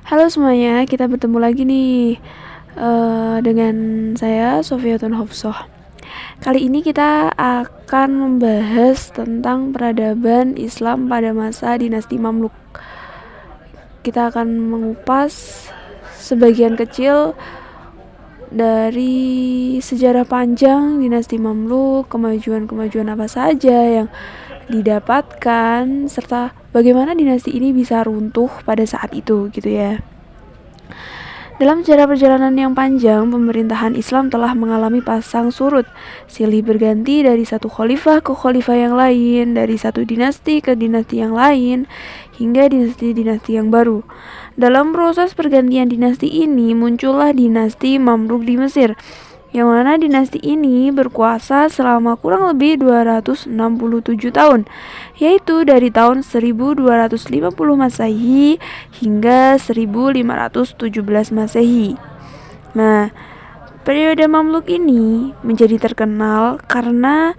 Halo semuanya, kita bertemu lagi nih dengan saya Sofiatun Hofsoh. Kali ini kita akan membahas tentang peradaban Islam pada masa dinasti Mamluk. Kita akan mengupas sebagian kecil dari sejarah panjang dinasti Mamluk, kemajuan-kemajuan apa saja yang didapatkan, serta bagaimana dinasti ini bisa runtuh pada saat itu gitu ya. Dalam sejarah perjalanan yang panjang, pemerintahan Islam telah mengalami pasang surut, silih berganti dari satu khalifah ke khalifah yang lain, dari satu dinasti ke dinasti yang lain, hingga dinasti-dinasti yang baru. Dalam proses pergantian dinasti ini, muncullah dinasti Mamluk di Mesir, yang mana dinasti ini berkuasa selama kurang lebih 267 tahun, yaitu dari tahun 1250 Masehi hingga 1517 Masehi. Nah, periode Mamluk ini menjadi terkenal karena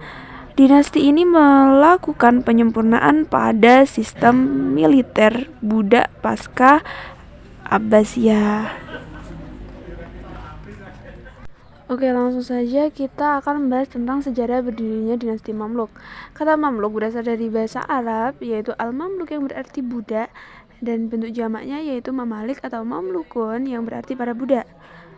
dinasti ini melakukan penyempurnaan pada sistem militer Buddha pasca Abbasiyah. Oke, langsung saja kita akan membahas tentang sejarah berdirinya dinasti Mamluk. Kata Mamluk berasal dari bahasa Arab, yaitu Al-Mamluk yang berarti budak, dan bentuk jamaknya yaitu Mamalik atau Mamlukun yang berarti para budak.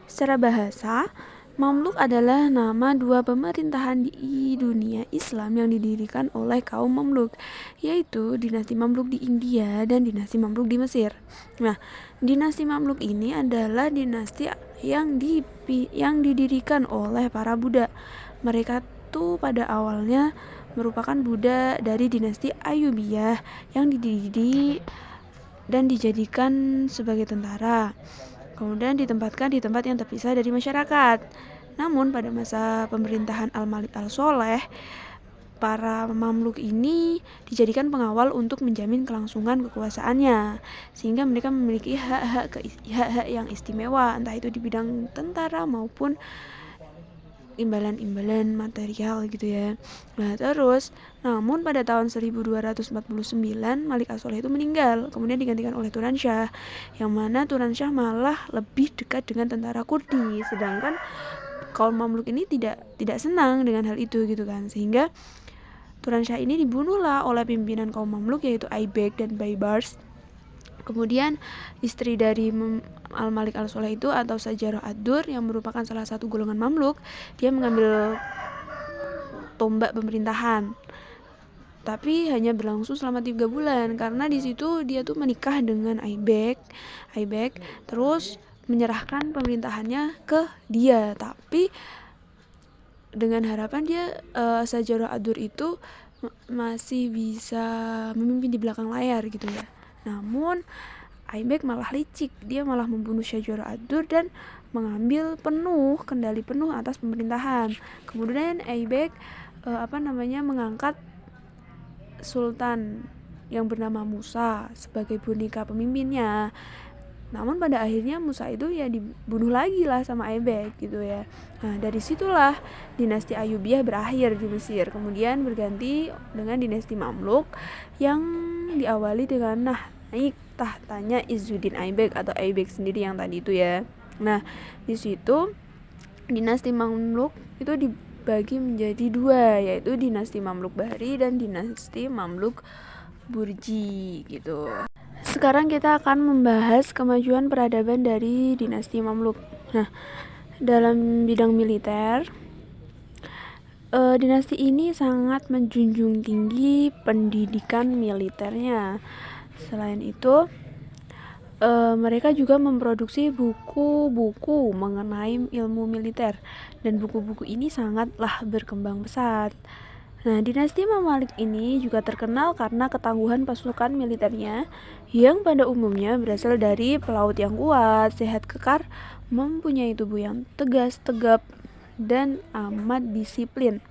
Secara bahasa, Mamluk adalah nama dua pemerintahan di dunia Islam yang didirikan oleh kaum Mamluk, yaitu dinasti Mamluk di India dan dinasti Mamluk di Mesir. Nah, dinasti Mamluk ini adalah dinasti yang didirikan oleh para budak. Mereka tuh pada awalnya merupakan budak dari dinasti Ayyubiyah yang dididik dan dijadikan sebagai tentara. Kemudian ditempatkan di tempat yang terpisah dari masyarakat. Namun pada masa pemerintahan Al-Malik Al-Soleh, para Mamluk ini dijadikan pengawal untuk menjamin kelangsungan kekuasaannya, sehingga mereka memiliki hak-hak yang istimewa, entah itu di bidang tentara maupun imbalan-imbalan material gitu ya. Nah terus, namun pada tahun 1249 Malik As-Soleh itu meninggal, kemudian digantikan oleh Turan Shah, yang mana Turan Shah malah lebih dekat dengan tentara Kurdi, sedangkan kaum Mamluk ini tidak senang dengan hal itu gitu kan, sehingga Turan Shah ini dibunuhlah oleh pimpinan kaum Mamluk yaitu Aibek dan Baybars. Kemudian istri dari Al-Malik Al-Soleh itu atau Sajarah Ad-Dur yang merupakan salah satu golongan Mamluk, dia mengambil tombak pemerintahan. Tapi hanya berlangsung selama 3 bulan karena di situ dia tuh menikah dengan Aibek, terus menyerahkan pemerintahannya ke dia. Tapi dengan harapan dia Sajarah Ad-Dur itu masih bisa memimpin di belakang layar gitu ya. Namun Aibek malah licik, dia malah membunuh Sajarah Ad-Dur dan mengambil kendali penuh atas pemerintahan. Kemudian Aibek mengangkat sultan yang bernama Musa sebagai boneka pemimpinnya. Namun pada akhirnya Musa itu ya dibunuh lagi lah sama Aibek gitu ya. Nah dari situlah dinasti Ayyubiyah berakhir di Mesir, kemudian berganti dengan dinasti Mamluk yang diawali dengan naik tahtanya Izzuddin Aibek atau Aibek sendiri yang tadi itu ya. Nah di situ dinasti Mamluk itu dibagi menjadi dua, yaitu dinasti Mamluk Bahri dan dinasti Mamluk Burji gitu. Sekarang kita akan membahas kemajuan peradaban dari dinasti Mamluk. Nah, dalam bidang militer, dinasti ini sangat menjunjung tinggi pendidikan militernya. Selain itu, mereka juga memproduksi buku-buku mengenai ilmu militer, dan buku-buku ini sangatlah berkembang pesat. Nah, dinasti Mamalik ini juga terkenal karena ketangguhan pasukan militernya yang pada umumnya berasal dari pelaut yang kuat, sehat kekar, mempunyai tubuh yang tegas, tegap, dan amat disiplin.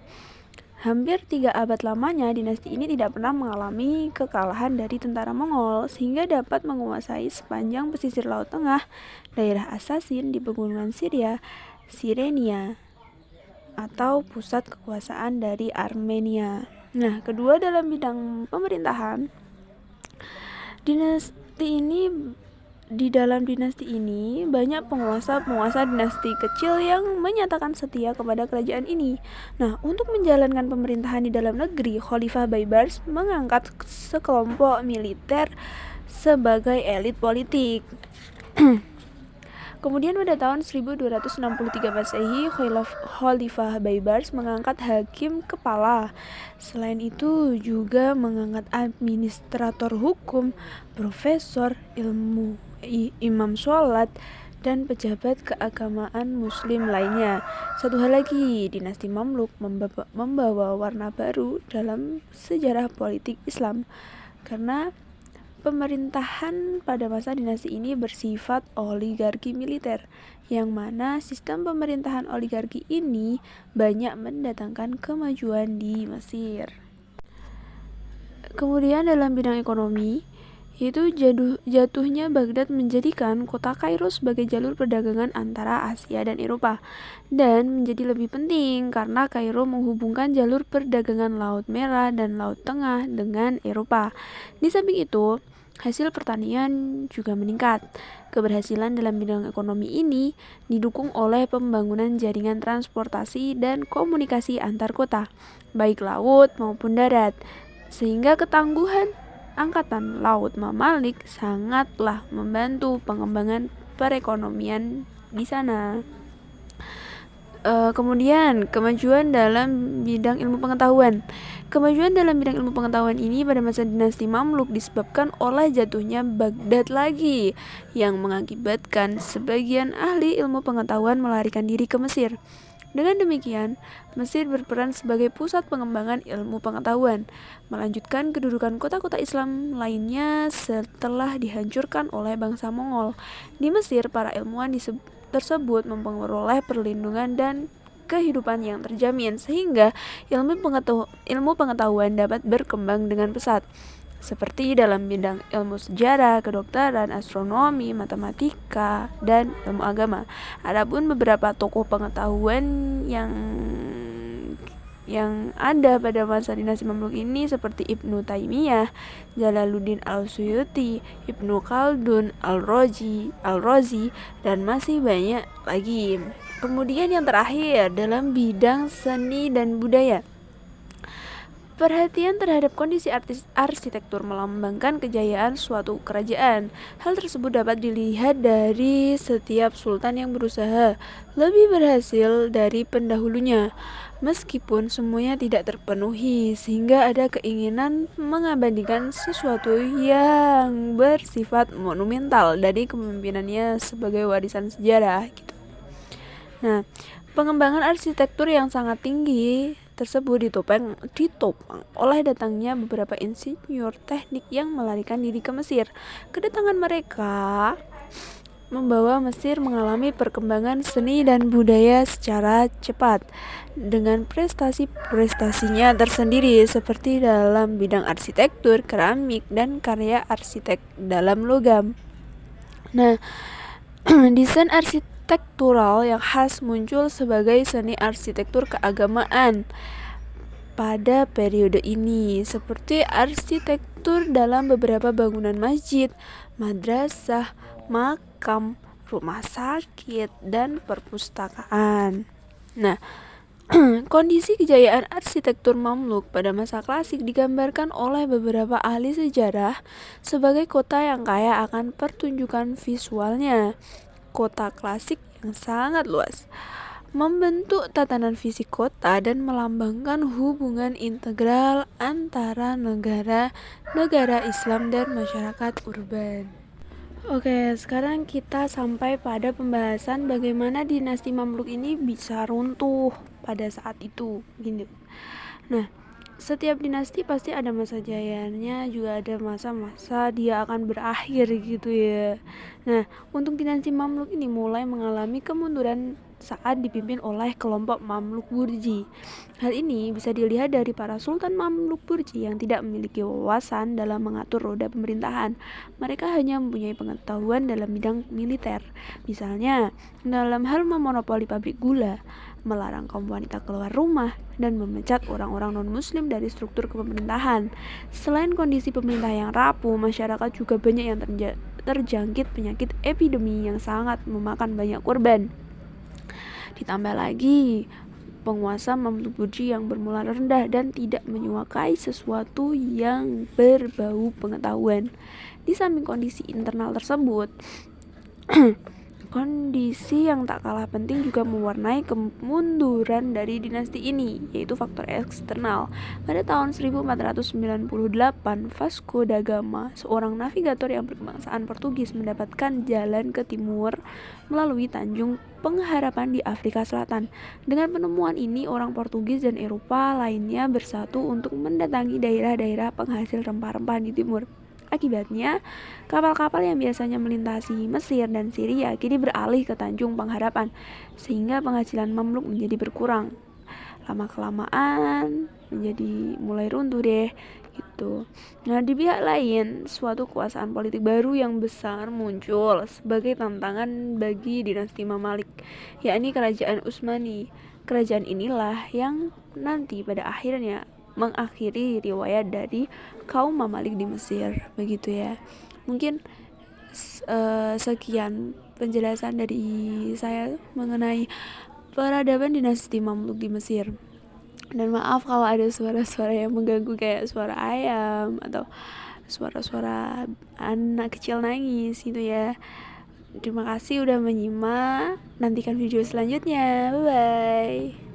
Hampir 3 abad lamanya, dinasti ini tidak pernah mengalami kekalahan dari tentara Mongol, sehingga dapat menguasai sepanjang pesisir Laut Tengah, daerah Asasin di pegunungan Syria, Sirenia, atau pusat kekuasaan dari Armenia. Nah, kedua dalam bidang pemerintahan, dinasti ini Di dalam dinasti ini, banyak penguasa-penguasa dinasti kecil yang menyatakan setia kepada kerajaan ini. Nah, untuk menjalankan pemerintahan di dalam negeri, Khalifah Baibars mengangkat sekelompok militer sebagai elit politik. Kemudian pada tahun 1263 Masehi, Khalifah Baibars mengangkat hakim kepala. Selain itu juga mengangkat administrator hukum, profesor ilmu, imam sholat, dan pejabat keagamaan muslim lainnya. Satu hal lagi, dinasti Mamluk membawa warna baru dalam sejarah politik Islam karena pemerintahan pada masa dinasti ini bersifat oligarki militer, yang mana sistem pemerintahan oligarki ini banyak mendatangkan kemajuan di Mesir. Kemudian dalam bidang ekonomi, yaitu jatuhnya Baghdad menjadikan kota Kairo sebagai jalur perdagangan antara Asia dan Eropa, dan menjadi lebih penting karena Kairo menghubungkan jalur perdagangan Laut Merah dan Laut Tengah dengan Eropa. Di samping itu, hasil pertanian juga meningkat. Keberhasilan dalam bidang ekonomi ini didukung oleh pembangunan jaringan transportasi dan komunikasi antar kota, baik laut maupun darat, sehingga ketangguhan Angkatan Laut Mamalik sangatlah membantu pengembangan perekonomian di sana. Kemudian kemajuan dalam bidang ilmu pengetahuan. Kemajuan dalam bidang ilmu pengetahuan ini pada masa dinasti Mamluk disebabkan oleh jatuhnya Baghdad lagi, yang mengakibatkan sebagian ahli ilmu pengetahuan melarikan diri ke Mesir. Dengan demikian, Mesir berperan sebagai pusat pengembangan ilmu pengetahuan, melanjutkan kedudukan kota-kota Islam lainnya setelah dihancurkan oleh bangsa Mongol. Di Mesir, para ilmuwan tersebut memperoleh perlindungan dan kehidupan yang terjamin, sehingga ilmu pengetahuan dapat berkembang dengan pesat, seperti dalam bidang ilmu sejarah, kedokteran, astronomi, matematika, dan ilmu agama. Adapun beberapa tokoh pengetahuan yang ada pada masa dinasti Mamluk ini seperti Ibnu Taimiyah, Jalaluddin Al-Suyuti, Ibnu Khaldun, Al-Razi, dan masih banyak lagi. Kemudian yang terakhir dalam bidang seni dan budaya. Perhatian terhadap kondisi arsitektur melambangkan kejayaan suatu kerajaan. Hal tersebut dapat dilihat dari setiap sultan yang berusaha lebih berhasil dari pendahulunya, meskipun semuanya tidak terpenuhi, sehingga ada keinginan mengabadikan sesuatu yang bersifat monumental dari kepemimpinannya sebagai warisan sejarah gitu. Nah, pengembangan arsitektur yang sangat tinggi tersebut ditopang oleh datangnya beberapa insinyur teknik yang melarikan diri ke Mesir. Kedatangan mereka membawa Mesir mengalami perkembangan seni dan budaya secara cepat dengan prestasi-prestasinya tersendiri seperti dalam bidang arsitektur, keramik, dan karya arsitek dalam logam. Nah, desain arsitektural yang khas muncul sebagai seni arsitektur keagamaan pada periode ini, seperti arsitektur dalam beberapa bangunan masjid, madrasah, makam, rumah sakit, dan perpustakaan. Nah, kondisi kejayaan arsitektur Mamluk pada masa klasik digambarkan oleh beberapa ahli sejarah sebagai kota yang kaya akan pertunjukan visualnya. Kota klasik yang sangat luas membentuk tatanan fisik kota dan melambangkan hubungan integral antara negara Islam dan masyarakat urban. Oke, sekarang kita sampai pada pembahasan bagaimana dinasti Mamluk ini bisa runtuh pada saat itu, gini. Nah, setiap dinasti pasti ada masa jayanya, juga ada masa-masa dia akan berakhir gitu ya. Nah, untuk dinasti Mamluk ini mulai mengalami kemunduran saat dipimpin oleh kelompok Mamluk Burji. Hal ini bisa dilihat dari para sultan Mamluk Burji yang tidak memiliki wawasan dalam mengatur roda pemerintahan. Mereka hanya mempunyai pengetahuan dalam bidang militer, misalnya dalam hal memonopoli pabrik gula, melarang kaum wanita keluar rumah, dan memecat orang-orang non-muslim dari struktur kepemerintahan. Selain kondisi pemerintah yang rapuh, masyarakat juga banyak yang terjangkit penyakit epidemi yang sangat memakan banyak korban. Ditambah lagi, penguasa Mamluk Burji yang bermoral rendah dan tidak menyukai sesuatu yang berbau pengetahuan. Di samping kondisi internal tersebut, kondisi yang tak kalah penting juga mewarnai kemunduran dari dinasti ini, yaitu faktor eksternal. Pada tahun 1498, Vasco da Gama, seorang navigator yang berkebangsaan Portugis, mendapatkan jalan ke timur melalui Tanjung Pengharapan di Afrika Selatan. Dengan penemuan ini, orang Portugis dan Eropa lainnya bersatu untuk mendatangi daerah-daerah penghasil rempah-rempah di timur. Akibatnya, kapal-kapal yang biasanya melintasi Mesir dan Syria kini beralih ke Tanjung Pengharapan, sehingga penghasilan Mamluk menjadi berkurang. Lama-kelamaan menjadi mulai runtuh deh, gitu. Nah, di pihak lain, suatu kekuasaan politik baru yang besar muncul sebagai tantangan bagi dinasti Mamalik, yakni Kerajaan Utsmani. Kerajaan inilah yang nanti pada akhirnya mengakhiri riwayat dari kaum Mamalik di Mesir, begitu ya. Mungkin sekian penjelasan dari saya mengenai peradaban dinasti Mamluk di Mesir. Dan maaf kalau ada suara-suara yang mengganggu kayak suara ayam atau suara-suara anak kecil nangis gitu ya. Terima kasih udah menyimak. Nantikan video selanjutnya. Bye bye.